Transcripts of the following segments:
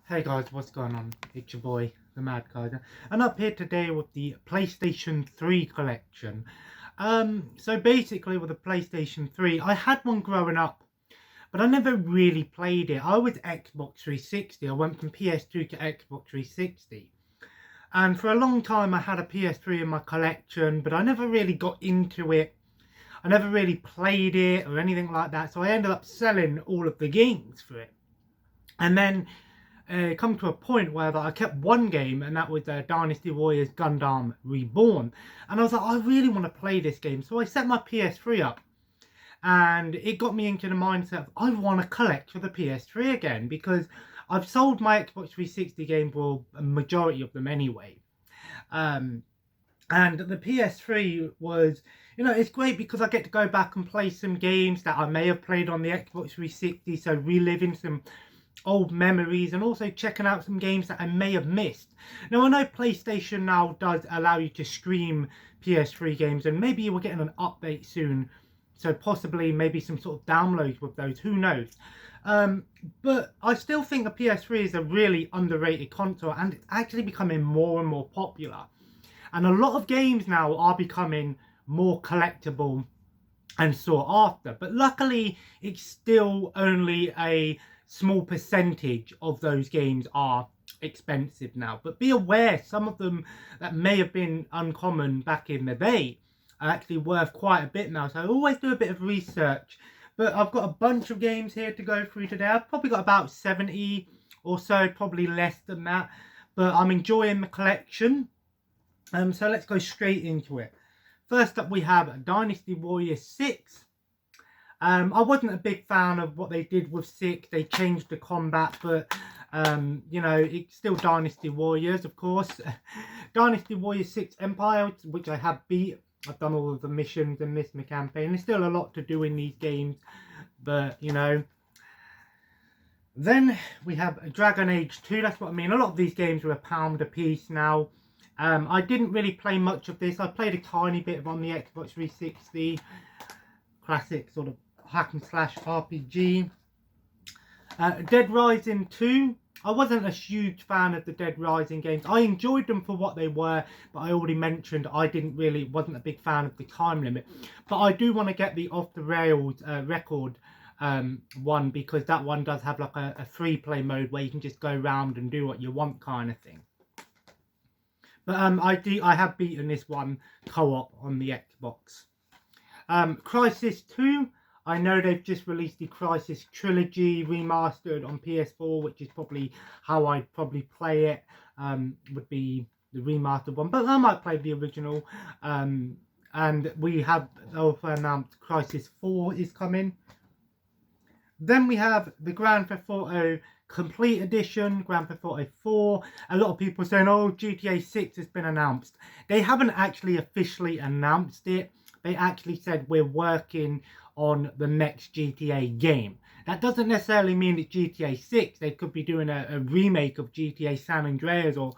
Hey guys, what's going on? It's your boy, the Mad Kaiser, and up here today with the PlayStation 3 Collection. So basically with the PlayStation 3, I had one growing up, but I never really played it. I was Xbox 360. I went from PS2 to Xbox 360. And for a long time I had a PS3 in my collection, but I never really got into it. I never really played it or anything like that, so I ended up selling all of the games for it. And then come to a point where I kept one game, and that was Dynasty Warriors Gundam Reborn. And I was like, I really want to play this game. So I set my PS3 up, and it got me into the mindset of I want to collect for the PS3 again, because I've sold my Xbox 360 games, well, a majority of them anyway. And the PS3 was, it's great because I get to go back and play some games that I may have played on the Xbox 360, so reliving some old memories and also checking out some games that I may have missed. Now, I know PlayStation now does allow you to stream PS3 games, and maybe we're getting an update soon, so possibly maybe some sort of downloads with those, who knows. But I still think the PS3 is a really underrated console, and it's actually becoming more and more popular. And a lot of games now are becoming more collectible and sought after. But luckily, it's still only a small percentage of those games are expensive now. But be aware, some of them that may have been uncommon back in the day are actually worth quite a bit now. So I always do a bit of research. But I've got a bunch of games here to go through today. I've probably got about 70 or so, probably less than that. But I'm enjoying the collection. So let's go straight into it. First up, we have Dynasty Warriors 6. I wasn't a big fan of what they did with 6. They changed the combat, but, it's still Dynasty Warriors, of course. Dynasty Warriors 6 Empire, which I have beat. I've done all of the missions in this campaign. There's still a lot to do in these games, but, Then we have Dragon Age 2. That's what I mean. A lot of these games are £1 a piece now. I didn't really play much of this. I played a tiny bit on the Xbox 360. Classic sort of hack and slash RPG. Dead Rising 2. I wasn't a huge fan of the Dead Rising games. I enjoyed them for what they were, but I already mentioned I wasn't a big fan of the time limit. But I do want to get the Off the Rails record one, because that one does have like a free play mode where you can just go around and do what you want kind of thing. But I have beaten this one co-op on the Xbox. Crysis 2. I know they've just released the Crysis Trilogy remastered on PS4, which is probably how I'd probably play it. Would be the remastered one, but I might play the original. And we have also announced Crysis 4 is coming. Then we have the Grand Theft Auto Complete Edition, Grand Theft Auto 4. A lot of people are saying, oh, GTA 6 has been announced. They haven't actually officially announced it. They actually said we're working on the next GTA game. That doesn't necessarily mean it's GTA 6. They could be doing a remake of GTA San Andreas or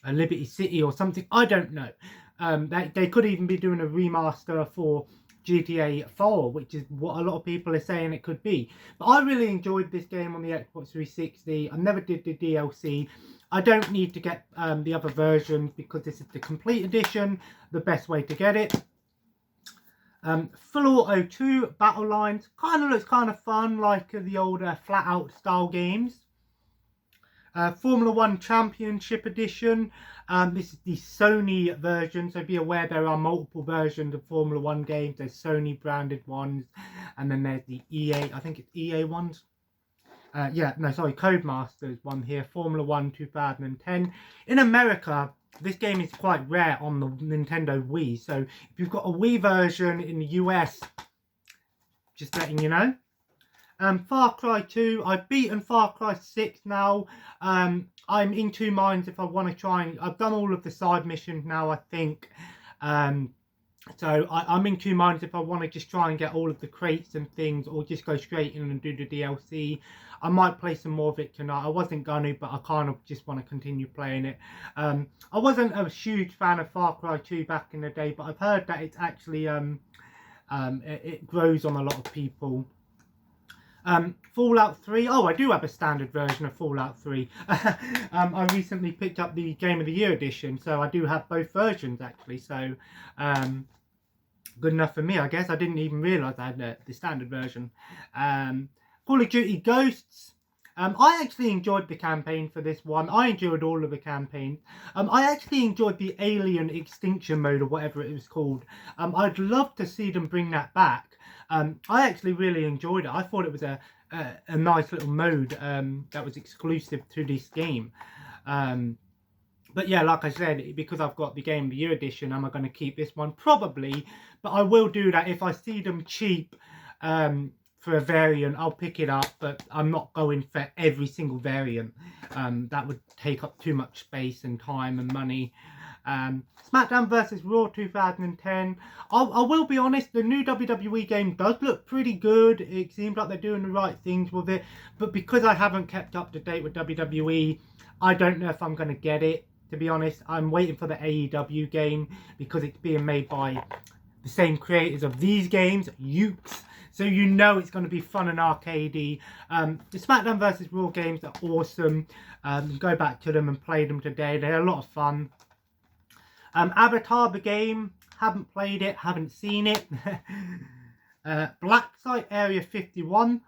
a Liberty City or something. I don't know. They could even be doing a remaster for GTA 4, which is what a lot of people are saying it could be. But I really enjoyed this game on the Xbox 360. I never did the DLC. I don't need to get the other versions because this is the complete edition, the best way to get it. Full Auto 2 Battle Lines kind of looks kind of fun, like the old flat out style games. Formula 1 Championship Edition. This is the Sony version, so be aware there are multiple versions of Formula 1 games. There's Sony branded ones, and then there's the EA, I think it's EA ones. Codemasters one here, Formula 1 2010. In America, this game is quite rare on the Nintendo Wii, so if you've got a Wii version in the US, just letting you know. Far Cry 2, I've beaten Far Cry 6 now. I'm in two minds if I want to try and... I've done all of the side missions now, I think. So I'm in two minds if I want to just try and get all of the crates and things, or just go straight in and do the DLC. I might play some more of it tonight. I wasn't going to, but I kind of just want to continue playing it. I wasn't a huge fan of Far Cry 2 back in the day, but I've heard that it's actually... it grows on a lot of people. Fallout 3. Oh, I do have a standard version of Fallout 3. I recently picked up the Game of the Year edition, so I do have both versions actually. So, good enough for me, I guess. I didn't even realise I had the standard version. Call of Duty Ghosts. I actually enjoyed the campaign for this one. I enjoyed all of the campaigns. I actually enjoyed the Alien Extinction mode, or whatever it was called. I'd love to see them bring that back. I actually really enjoyed it. I thought it was a nice little mode that was exclusive to this game. But yeah, like I said, because I've got the Game of the Year edition, am I going to keep this one? Probably. But I will do that if I see them cheap. For a variant, I'll pick it up, but I'm not going for every single variant. That would take up too much space and time and money. SmackDown vs. Raw 2010. I will be honest, the new WWE game does look pretty good. It seems like they're doing the right things with it. But because I haven't kept up to date with WWE, I don't know if I'm going to get it, to be honest. I'm waiting for the AEW game because it's being made by the same creators of these games, Ukes. So you know it's going to be fun and arcadey. The SmackDown vs. Raw games are awesome. Go back to them and play them today. They're a lot of fun. Avatar, the game. Haven't played it. Haven't seen it. Black Site Area 51.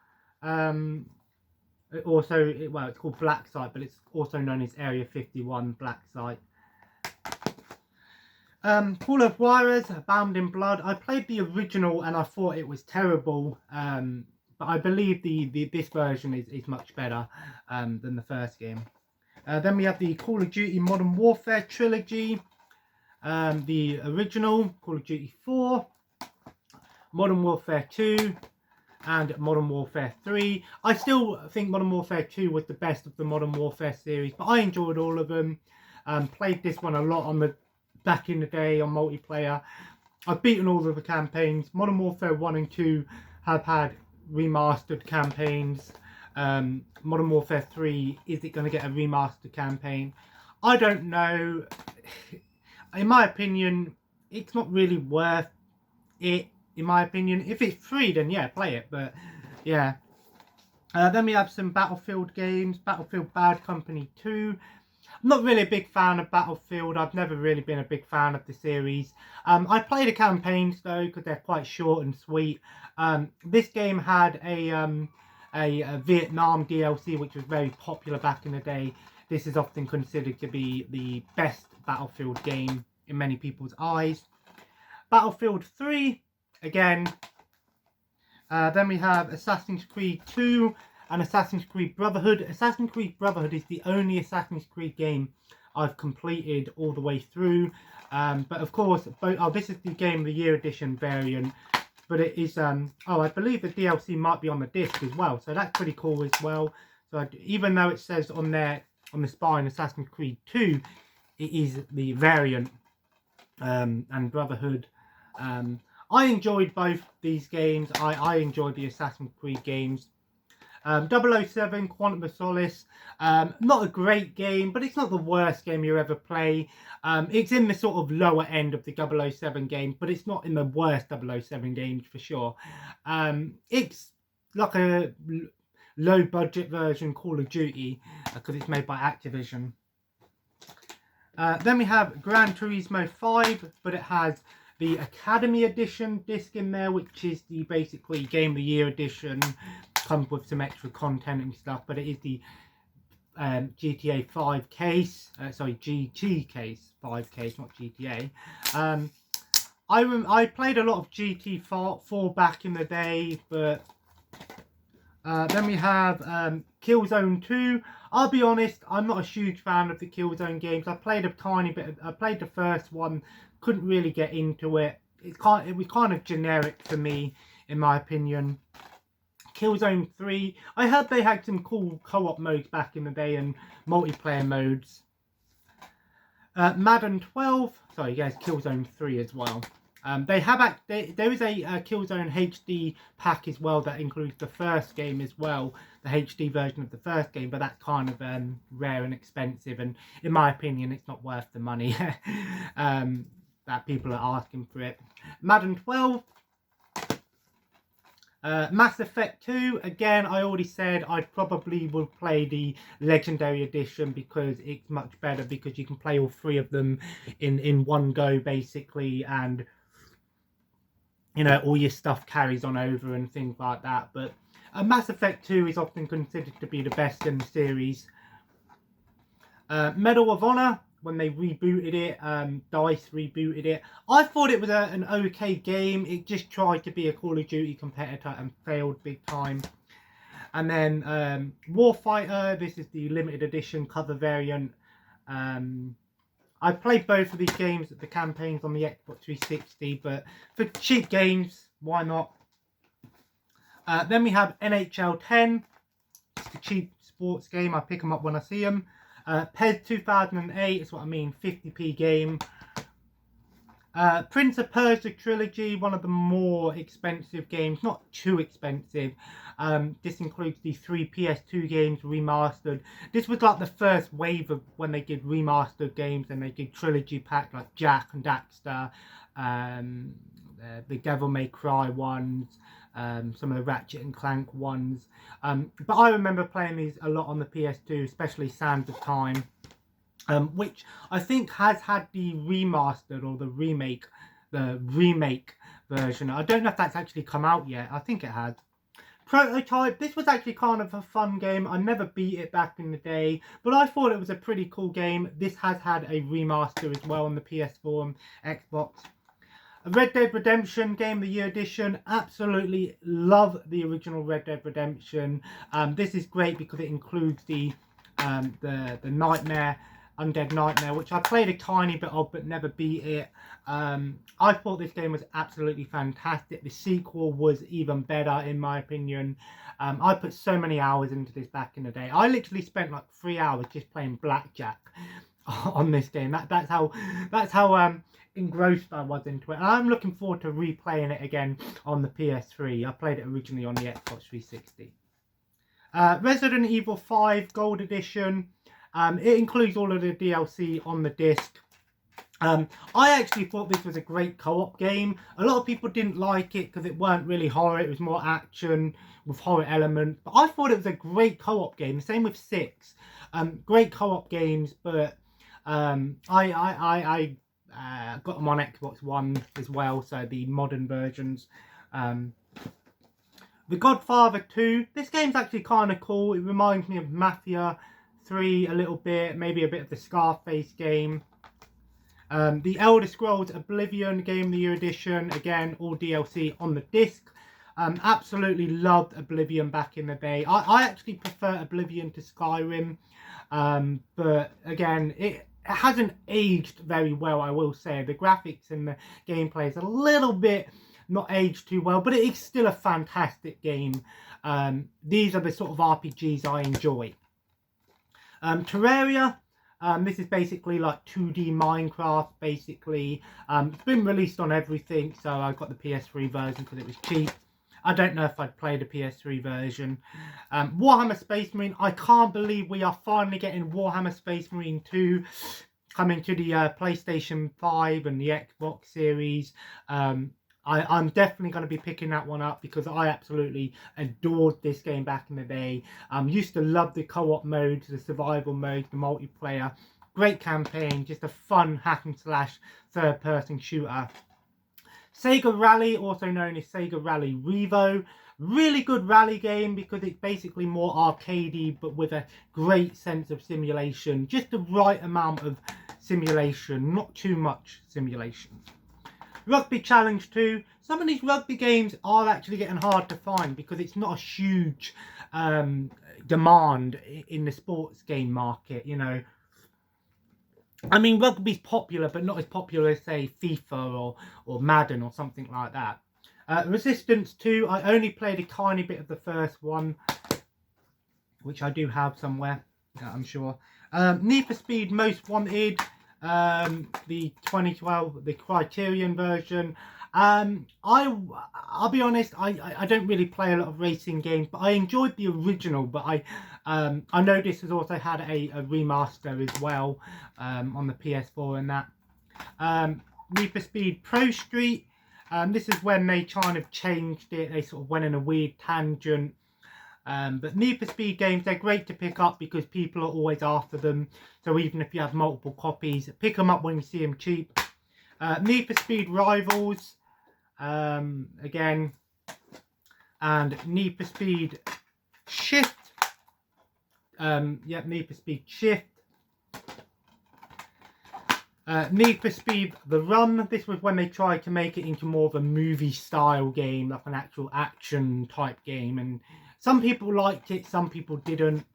Also, well, it's called Black Site, but it's also known as Area 51 Black Site. Call of Juarez, Bound in Blood. I played the original and I thought it was terrible, but I believe this version is much better than the first game. Then we have the Call of Duty Modern Warfare trilogy, the original Call of Duty 4, Modern Warfare 2, and Modern Warfare 3. I still think Modern Warfare 2 was the best of the Modern Warfare series, but I enjoyed all of them. Played this one a lot on the back in the day on multiplayer. I've beaten all of the campaigns. Modern Warfare 1 and 2 have had remastered campaigns. Modern Warfare 3, is it going to get a remastered campaign? I don't know. In my opinion, it's not really worth it, in my opinion. If it's free, then yeah, play it. But yeah. Then we have some Battlefield games. Battlefield Bad Company 2. I'm not really a big fan of Battlefield. I've never really been a big fan of the series. I play the campaigns though because they're quite short and sweet. This game had a Vietnam DLC which was very popular back in the day. This is often considered to be the best Battlefield game in many people's eyes. Battlefield 3, again. Then we have Assassin's Creed 2. And Assassin's Creed Brotherhood. Assassin's Creed Brotherhood is the only Assassin's Creed game I've completed all the way through. But of course, this is the Game of the Year edition variant. But it is, I believe the DLC might be on the disc as well. So that's pretty cool as well. So even though it says on there, on the spine, Assassin's Creed 2, it is the variant and Brotherhood. I enjoyed both these games. I enjoyed the Assassin's Creed games. 007 Quantum of Solace, not a great game, but it's not the worst game you ever play. It's in the sort of lower end of the 007 game, but it's not in the worst 007 games for sure. It's like a low budget version Call of Duty because it's made by Activision. Then we have Gran Turismo 5, but it has the Academy Edition disc in there, which is the basically Game of the Year edition. Comes with some extra content and stuff, but it is the GTA 5 case. Sorry, GT case, 5 case, not GTA. I played a lot of GT4 back in the day, but then we have Killzone 2. I'll be honest, I'm not a huge fan of the Killzone games. I played a tiny bit. I played the first one, couldn't really get into it. It was kind of generic for me, in my opinion. Killzone 3. I heard they had some cool co-op modes back in the day and multiplayer modes. Madden 12. Sorry, guys, Killzone 3 as well. There is a Killzone HD pack as well that includes the first game as well, the HD version of the first game, but that's kind of rare and expensive, and in my opinion, it's not worth the money that people are asking for it. Madden 12. Mass Effect 2, again, I already said I probably will play the Legendary Edition because it's much better, because you can play all 3 of them in one go, basically, and, you know, all your stuff carries on over and things like that. But Mass Effect 2 is often considered to be the best in the series. Medal of Honor, when they rebooted it, DICE rebooted it. I thought it was an okay game. It just tried to be a Call of Duty competitor and failed big time. And then Warfighter, this is the limited edition cover variant. I played both of these games, the campaigns on the Xbox 360, but for cheap games, why not? Then we have NHL 10. It's a cheap sports game. I pick them up when I see them. PES 2008 is what I mean, 50p game. Prince of Persia Trilogy, one of the more expensive games, not too expensive. This includes the 3 PS2 games remastered. This was like the first wave of when they did remastered games, and they did trilogy pack like Jack and Daxter, the Devil May Cry ones, some of the Ratchet and Clank ones. But I remember playing these a lot on the PS2, especially Sands of Time, which I think has had the remastered or the remake version. I don't know if that's actually come out yet. I think it has. Prototype, this was actually kind of a fun game. I never beat it back in the day, but I thought it was a pretty cool game. This has had a remaster as well on the PS4 and Xbox. Red Dead Redemption Game of the Year Edition. Absolutely love the original Red Dead Redemption. This is great because it includes the Nightmare, Undead Nightmare, which I played a tiny bit of but never beat it. I thought this game was absolutely fantastic. The sequel was even better in my opinion. I put so many hours into this back in the day. I literally spent like 3 hours just playing blackjack on this game. That's how engrossed I was into it. And I'm looking forward to replaying it again on the PS3. I played it originally on the Xbox 360. Resident Evil 5 Gold Edition. It includes all of the DLC on the disc. I actually thought this was a great co-op game. A lot of people didn't like it because it weren't really horror. It was more action with horror elements. But I thought it was a great co-op game. The same with 6. Great co-op games, but I got them on Xbox One as well, so the modern versions. The Godfather 2. This game's actually kind of cool. It reminds me of Mafia 3 a little bit, maybe a bit of the Scarface game. The Elder Scrolls Oblivion Game of the Year Edition, again, all DLC on the disc. Absolutely loved Oblivion back in the day. I actually prefer Oblivion to Skyrim, but again, it hasn't aged very well, I will say. The graphics and the gameplay is a little bit not aged too well, but it is still a fantastic game. These are the sort of RPGs I enjoy. Terraria. This is basically like 2D Minecraft, basically. It's been released on everything, so I got the PS3 version because it was cheap. I don't know if I'd play the PS3 version. Warhammer Space Marine. I can't believe we are finally getting Warhammer Space Marine 2 coming to the PlayStation 5 and the Xbox series. I'm definitely going to be picking that one up because I absolutely adored this game back in the day. Used to love the co-op modes, the survival modes, the multiplayer. Great campaign, just a fun hack and slash third-person shooter. Sega Rally, also known as Sega Rally Revo. Really good rally game because it's basically more arcadey but with a great sense of simulation. Just the right amount of simulation, not too much simulation. Rugby Challenge 2. Some of these rugby games are actually getting hard to find because it's not a huge demand in the sports game market, you know. I mean, rugby's popular, but not as popular as, say, FIFA or Madden or something like that. Resistance 2. I only played a tiny bit of the first one, which I do have somewhere, I'm sure. Need for Speed Most Wanted. The 2012, the Criterion version. I'll be honest, I don't really play a lot of racing games, but I enjoyed the original. But I know this has also had a remaster as well on the PS4 and that. Need for Speed Pro Street. This is when they kind of changed it. They sort of went in a weird tangent. But Need for Speed games, they're great to pick up because people are always after them. So even if you have multiple copies, pick them up when you see them cheap. Need for Speed Rivals, again, and Need for Speed Shift. Yep, Need for Speed Shift. Need for Speed The Run. This was when they tried to make it into more of a movie style game, like an actual action type game, and some people liked it, some people didn't.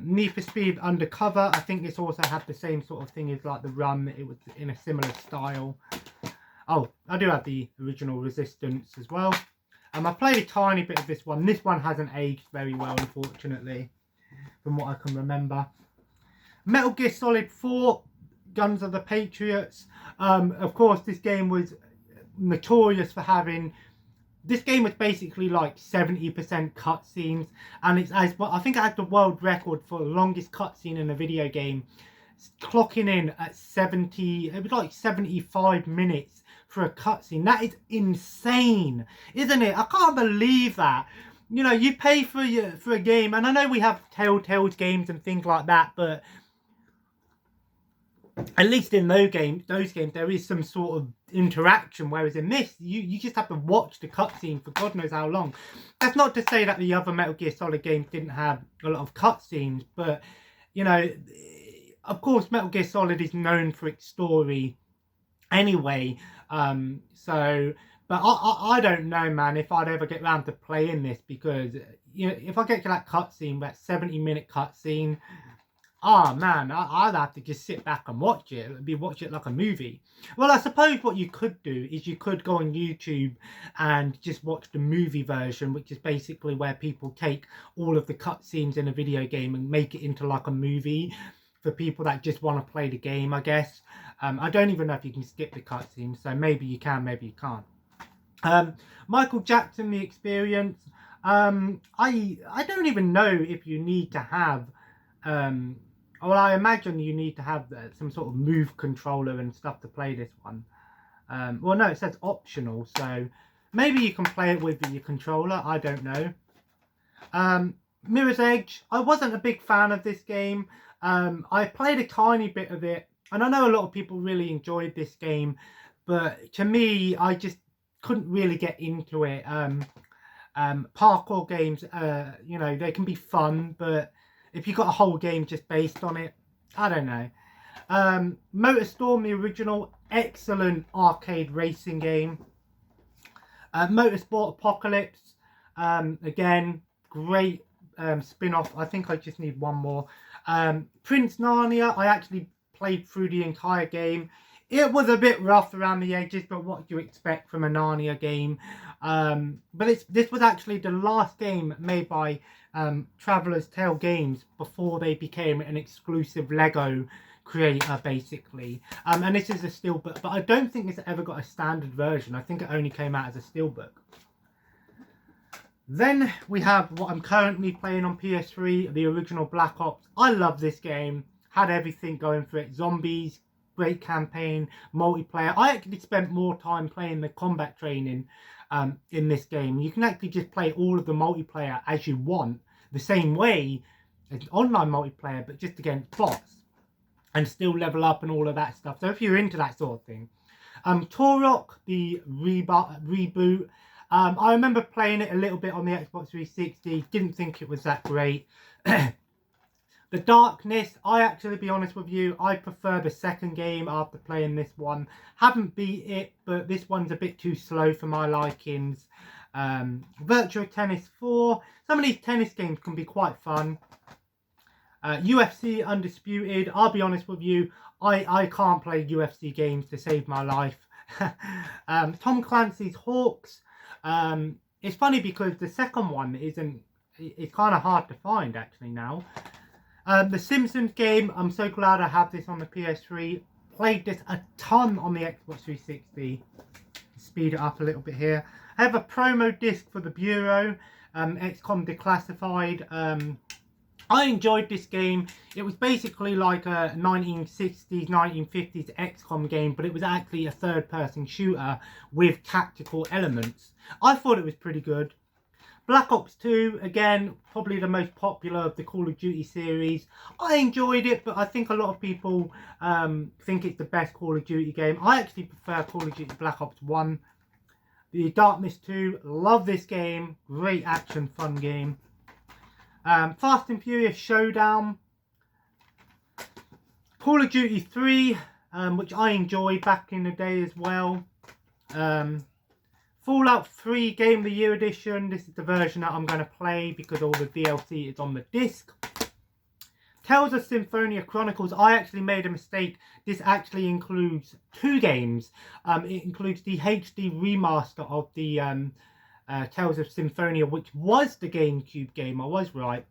Need for Speed Undercover. I think this also had the same sort of thing as like The Run. It was in a similar style. Oh, I do have the original Resistance as well. I played a tiny bit of this one. This one hasn't aged very well, unfortunately, from what I can remember. Metal Gear Solid 4, Guns of the Patriots. Of course, this game was notorious for having... This game was basically like 70% cutscenes, and it's as well, I think it had the world record for the longest cutscene in a video game, clocking in at 70. It was like 75 minutes for a cutscene. That is insane, isn't it? I can't believe that. You know, you pay for a game, and I know we have Telltale's games and things like that, but at least in those games there is some sort of interaction, whereas in this you just have to watch the cutscene for God knows how long. That's not to say that the other Metal Gear Solid games didn't have a lot of cutscenes, but you know, of course Metal Gear Solid is known for its story anyway. But I don't know, man, if I'd ever get around to playing this, because you know, if I get to that cutscene, that 70-minute cutscene, oh man, I'd have to just sit back and watch it. Watch it like a movie. Well, I suppose what you could do is you could go on YouTube and just watch the movie version, which is basically where people take all of the cutscenes in a video game and make it into like a movie for people that just want to play the game, I guess. I don't even know if you can skip the cutscenes, so maybe you can, maybe you can't. Michael Jackson, The Experience. I don't even know if you need to have... well, I imagine you need to have some sort of move controller and stuff to play this one. Well, no, it says optional, so maybe you can play it with your controller. I don't know. Mirror's Edge. I wasn't a big fan of this game. I played a tiny bit of it, and I know a lot of people really enjoyed this game, but to me, I just couldn't really get into it. Parkour games, you know, they can be fun, but if you've got a whole game just based on it, I don't know. Motorstorm, the original, excellent arcade racing game. Motorsport Apocalypse, again, great spin-off. I think I just need one more. Prince Narnia, I actually played through the entire game. It was a bit rough around the edges, but what do you expect from a Narnia game? But this was actually the last game made by Traveller's Tale Games before they became an exclusive Lego creator, basically. And this is a steelbook, but I don't think it's ever got a standard version. I think it only came out as a steelbook. Then we have what I'm currently playing on PS3, the original Black Ops. I love this game. Had everything going for it. Zombies, great campaign, multiplayer. I actually spent more time playing the combat training in this game. You can actually just play all of the multiplayer as you want, the same way as online multiplayer, but just against bots, and still level up and all of that stuff. So if you're into that sort of thing. Turok, the reboot. I remember playing it a little bit on the Xbox 360. Didn't think it was that great. The Darkness, I actually, to be honest with you, I prefer the second game after playing this one. Haven't beat it, but this one's a bit too slow for my likings. Virtua Tennis 4. Some of these tennis games can be quite fun. UFC Undisputed. I'll be honest with you, I can't play UFC games to save my life. Tom Clancy's Hawks. It's funny because the second one it's kind of hard to find actually now. The Simpsons game, I'm so glad I have this on the PS3. Played this a ton on the Xbox 360. Speed it up a little bit here. I have a promo disc for the Bureau, XCOM Declassified. I enjoyed this game. It was basically like a 1960s, 1950s XCOM game, but it was actually a third-person shooter with tactical elements. I thought it was pretty good. Black Ops 2, again, probably the most popular of the Call of Duty series. I enjoyed it, but I think a lot of people think it's the best Call of Duty game. I actually prefer Call of Duty Black Ops 1. The Darkness 2, love this game. Great action, fun game. Fast and Furious Showdown. Call of Duty 3, which I enjoyed back in the day as well. Fallout 3 Game of the Year Edition. This is the version that I'm going to play because all the DLC is on the disc. Tales of Symphonia Chronicles. I actually made a mistake. This actually includes 2 games. It includes the HD remaster of the Tales of Symphonia, which was the GameCube game. I was right.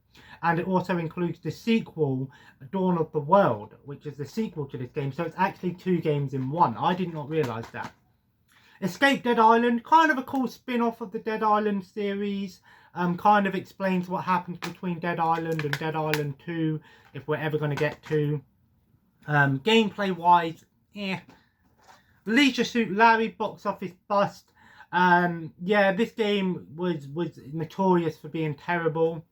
And it also includes the sequel, Dawn of the World, which is the sequel to this game. So it's actually 2 games in one. I did not realise that. Escape Dead Island, kind of a cool spin-off of the Dead Island series. Kind of explains what happens between Dead Island and Dead Island 2, if we're ever going to get to. Gameplay-wise, Leisure Suit Larry, box office bust. Yeah, this game was notorious for being terrible.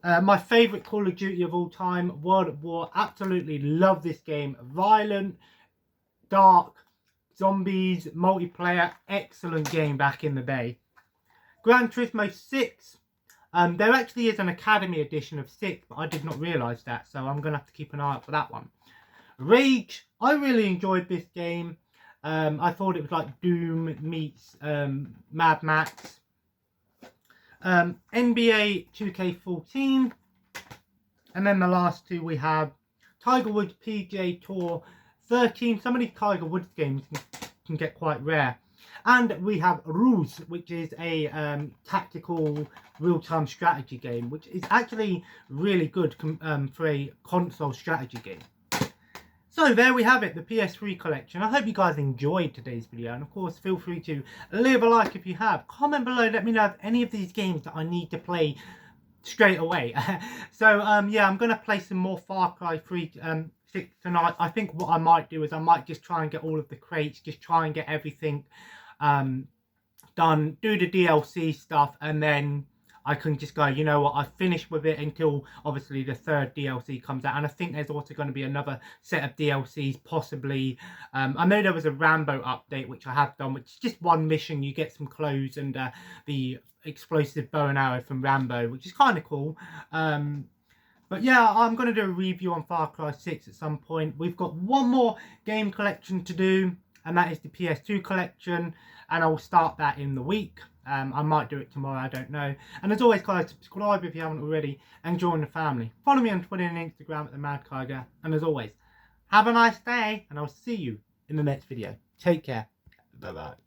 My favourite Call of Duty of all time, World at War. Absolutely love this game. Violent, dark, zombies, multiplayer, excellent game back in the day. Gran Turismo 6. There actually is an Academy edition of 6, but I did not realise that, so I'm going to have to keep an eye out for that one. Rage. I really enjoyed this game. I thought it was like Doom meets Mad Max. NBA 2K14. And then the last 2 we have Tiger Woods PGA Tour 13. Some of these Tiger Woods games can get quite rare. And we have Ruse, which is a tactical real-time strategy game, which is actually really good for a console strategy game. So there we have it, the PS3 collection. I hope you guys enjoyed today's video, and of course feel free to leave a like if you have. Comment below, let me know if any of these games that I need to play straight away. So yeah, I'm going to play some more Far Cry 6 tonight. I think what I might do is I might just try and get all of the crates, just try and get everything done, do the DLC stuff, and then I can just go, you know what, I've finished with it until obviously the 3rd DLC comes out. And I think there's also going to be another set of DLCs possibly. I know there was a Rambo update, which I have done, which is just one mission. You get some clothes and the explosive bow and arrow from Rambo, which is kind of cool. But yeah, I'm going to do a review on Far Cry 6 at some point. We've got one more game collection to do, and that is the PS2 collection. And I will start that in the week. I might do it tomorrow, I don't know. And as always, guys, subscribe if you haven't already and join the family. Follow me on Twitter and Instagram at the Mad Tiger. And as always, have a nice day, and I'll see you in the next video. Take care. Bye-bye.